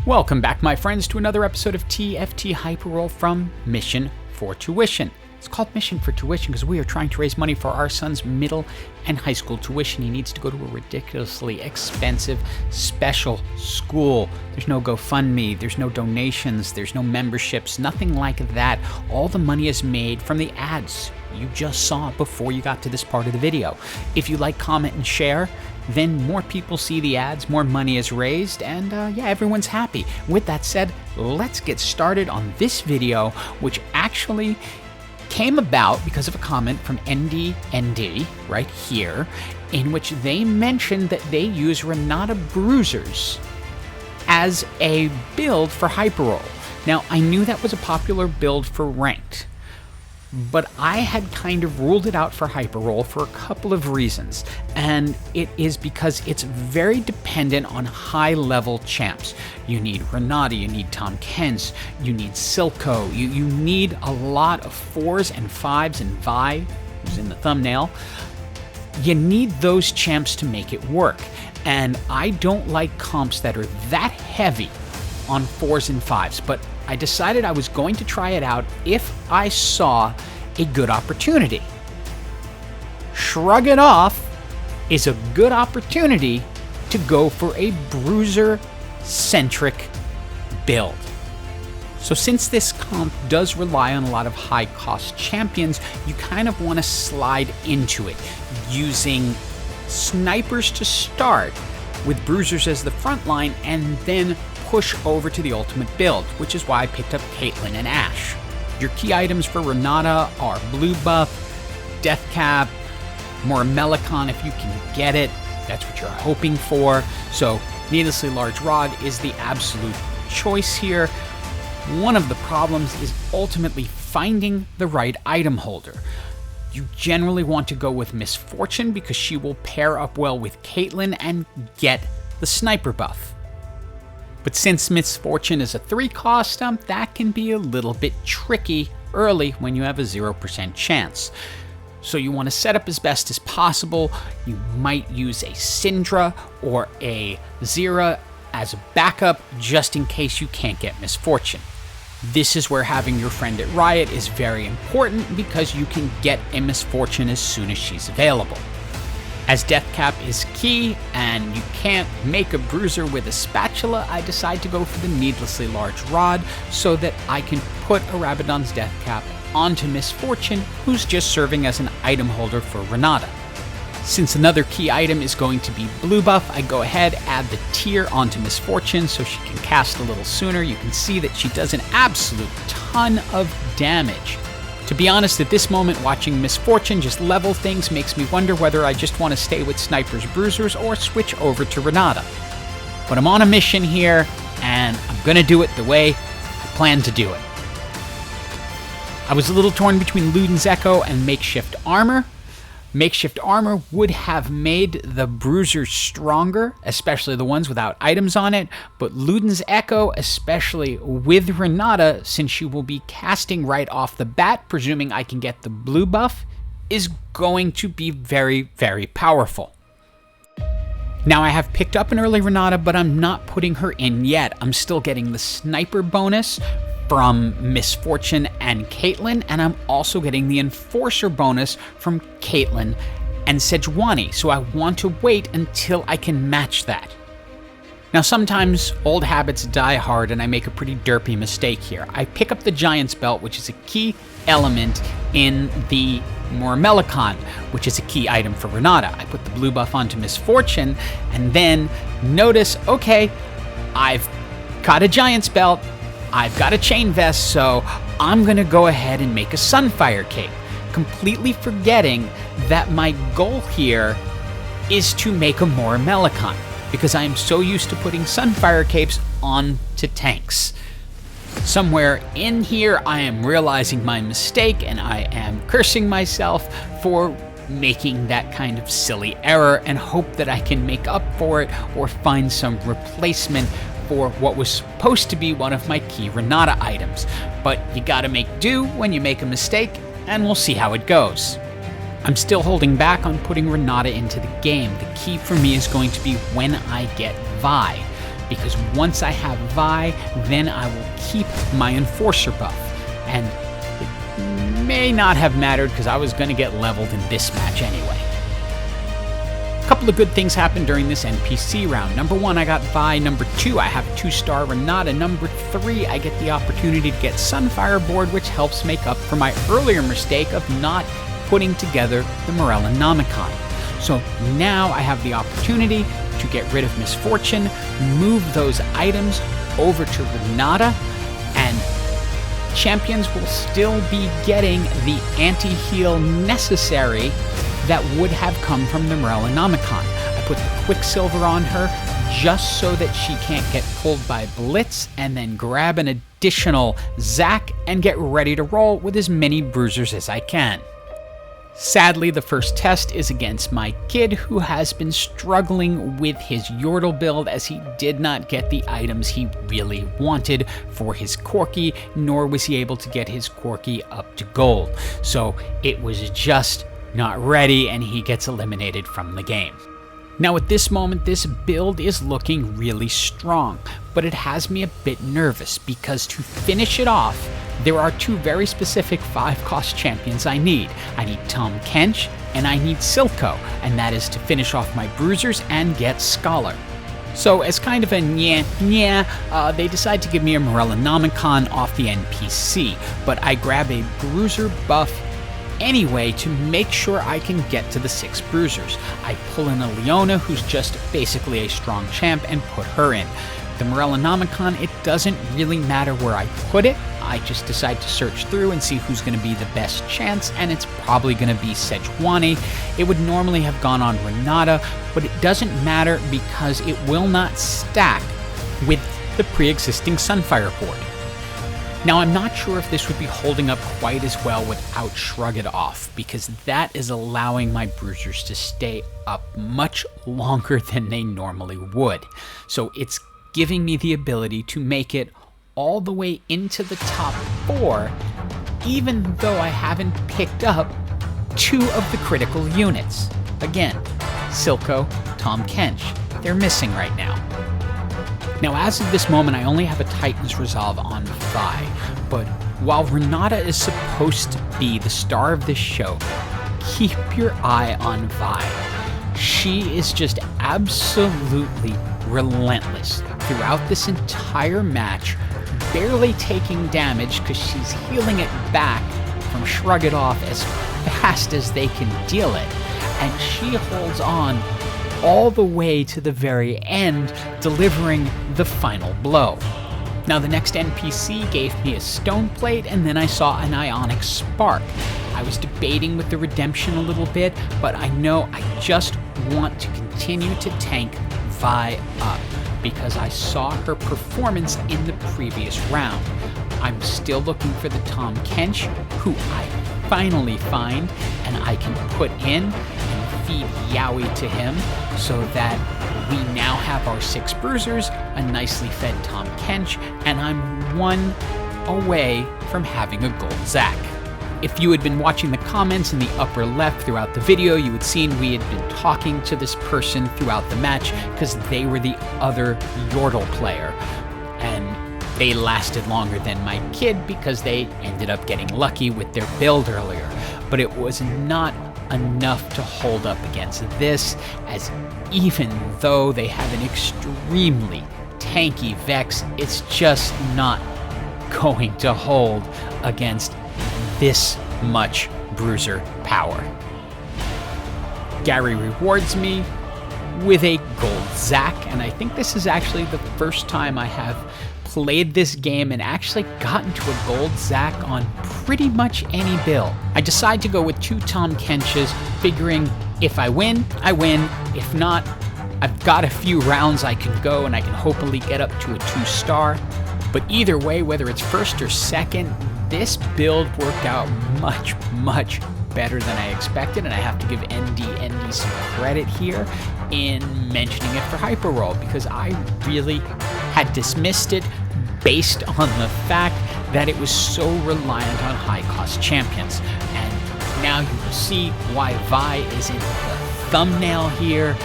Welcome back, my friends, to another episode of TFT Hyperroll from Mission for Tuition. It's called Mission for Tuition because we are trying to raise money for our son's middle and high school tuition. He needs to go to a ridiculously expensive special school. There's no GoFundMe, there's no donations, there's no memberships, nothing like that. All the money is made from the ads you just saw before you got to this part of the video. If you like, comment, and share, then more people see the ads, more money is raised, and everyone's happy. With that said, let's get started on this video, which actually came about because of a comment from NDND right here, in which they mentioned that they use Renata Bruisers as a build for Hyperroll. Now, I knew that was a popular build for Ranked, but I had kind of ruled it out for Hyperroll for a couple of reasons, and it is because it's very dependent on high-level champs. You need Renata, you need Tom Kent's, you need Silco, you need a lot of 4s and 5s, and Vi, who's in the thumbnail. You need those champs to make it work, and I don't like comps that are that heavy on 4s and 5s, but I decided I was going to try it out if I saw a good opportunity. Shrug It Off is a good opportunity to go for a bruiser-centric build. So since this comp does rely on a lot of high-cost champions, you kind of want to slide into it, using snipers to start, with bruisers as the front line, and then push over to the ultimate build, which is why I picked up Caitlyn and Ashe. Your key items for Renata are blue buff, death cap, more Melicon if you can get it. That's what you're hoping for. So needlessly large rod is the absolute choice here. One of the problems is ultimately finding the right item holder. You generally want to go with Misfortune because she will pair up well with Caitlyn and get the sniper buff. But since Misfortune is a 3 cost, that can be a little bit tricky early when you have a 0% chance. So you want to set up as best as possible. You might use a Syndra or a Zera as a backup just in case you can't get Misfortune. This is where having your friend at Riot is very important because you can get a Misfortune as soon as she's available. As death cap is key and you can't make a bruiser with a spatula, I decide to go for the needlessly large rod so that I can put a Rabadon's death cap onto Misfortune, who's just serving as an item holder for Renata. Since another key item is going to be blue buff, I go ahead, add the tier onto Misfortune so she can cast a little sooner. You can see that she does an absolute ton of damage. To be honest, at this moment, watching Misfortune just level things makes me wonder whether I just want to stay with Snipers Bruisers or switch over to Renata. But I'm on a mission here, and I'm going to do it the way I plan to do it. I was a little torn between Luden's Echo and Makeshift Armor. Makeshift Armor would have made the bruisers stronger, especially the ones without items on it, but Luden's Echo, especially with Renata, since she will be casting right off the bat, presuming I can get the blue buff, is going to be very, very powerful. Now I have picked up an early Renata, but I'm not putting her in yet. I'm still getting the sniper bonus from Misfortune and Caitlyn, and I'm also getting the Enforcer bonus from Caitlyn and Sejuani, so I want to wait until I can match that. Now sometimes old habits die hard and I make a pretty derpy mistake here. I pick up the Giant's Belt, which is a key element in the Melicon, which is a key item for Renata. I put the blue buff onto Misfortune and then notice, okay, I've got a Giant's Belt, I've got a chain vest, so I'm gonna go ahead and make a Sunfire Cape, completely forgetting that my goal here is to make a more Melicon, because I am so used to putting Sunfire Capes onto tanks. Somewhere in here, I am realizing my mistake, and I am cursing myself for making that kind of silly error, and hope that I can make up for it or find some replacement for what was supposed to be one of my key Renata items. But you gotta make do when you make a mistake, and we'll see how it goes. I'm still holding back on putting Renata into the game. The key for me is going to be when I get Vi, because once I have Vi, then I will keep my Enforcer buff. And it may not have mattered because I was going to get leveled in this match anyway. A couple of good things happened during this NPC round. Number 1, I got Vi. Number 2, I have a 2-star Renata. Number 3, I get the opportunity to get Sunfire board, which helps make up for my earlier mistake of not putting together the Morellonomicon. So now I have the opportunity to get rid of Misfortune, move those items over to Renata, and champions will still be getting the anti-heal necessary that would have come from the Morellonomicon. I put the Quicksilver on her just so that she can't get pulled by Blitz, and then grab an additional Zac and get ready to roll with as many Bruisers as I can. Sadly, the first test is against my kid, who has been struggling with his Yordle build as he did not get the items he really wanted for his Corki, nor was he able to get his Corki up to gold. So it was just not ready, and he gets eliminated from the game. Now at this moment, this build is looking really strong, but it has me a bit nervous because to finish it off, there are 2 very specific 5-cost champions I need. I need Tahm Kench and I need Silco, and that is to finish off my Bruisers and get Scholar. So as kind of a they decide to give me a Morellonomicon off the NPC, but I grab a Bruiser buff anyway to make sure I can get to the 6 Bruisers. I pull in a Leona, who's just basically a strong champ, and put her in. The Morellonomicon, it doesn't really matter where I put it. I just decide to search through and see who's going to be the best chance, and it's probably going to be Sejuani. It would normally have gone on Renata, but it doesn't matter because it will not stack with the pre-existing Sunfire board. Now, I'm not sure if this would be holding up quite as well without Shrug It Off, because that is allowing my Bruisers to stay up much longer than they normally would. So it's giving me the ability to make it all the way into the top 4, even though I haven't picked up 2 of the critical units. Again, Silco, Tahm Kench, they're missing right now. Now, as of this moment, I only have a Titan's Resolve on Vi, but while Renata is supposed to be the star of this show, keep your eye on Vi. She is just absolutely relentless throughout this entire match, barely taking damage because she's healing it back from Shrug It Off as fast as they can deal it, and she holds on all the way to the very end, delivering the final blow. Now, the next NPC gave me a Stone Plate, and then I saw an Ionic Spark. I was debating with the Redemption a little bit, but I know I just want to continue to tank Vi up because I saw her performance in the previous round. I'm still looking for the Tahm Kench, who I finally find, and I can put in and feed Yowie to him so that we now have our 6 Bruisers, a nicely fed Tahm Kench, and I'm 1 away from having a gold Zac. If you had been watching the comments in the upper left throughout the video, you had seen we had been talking to this person throughout the match because they were the other Yordle player. And they lasted longer than my kid because they ended up getting lucky with their build earlier. But it was not enough to hold up against this, as even though they have an extremely tanky Vex, it's just not going to hold against this much Bruiser power. Gary rewards me with a gold Zac, and I think this is actually the first time I have played this game and actually gotten to a gold Zac on pretty much any build. I decide to go with 2 Tahm Kenches, figuring if I win, I win. If not, I've got a few rounds I can go and I can hopefully get up to a 2-star. But either way, whether it's first or second, this build worked out much, much better than I expected, and I have to give ND some credit here in mentioning it for Hyper Roll, because I really had dismissed it based on the fact that it was so reliant on high-cost champions. And now you will see why Vi is in the thumbnail here.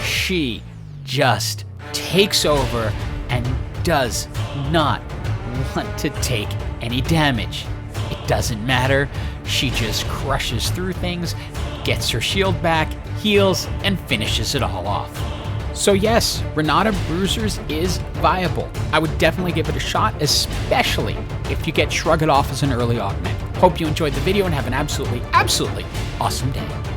She just takes over and does not want to take any damage. It doesn't matter. She just crushes through things, gets her shield back, heals, and finishes it all off. So yes, Renata Bruisers is viable. I would definitely give it a shot, especially if you get Shrug It Off as an early augment. Hope you enjoyed the video and have an absolutely awesome day.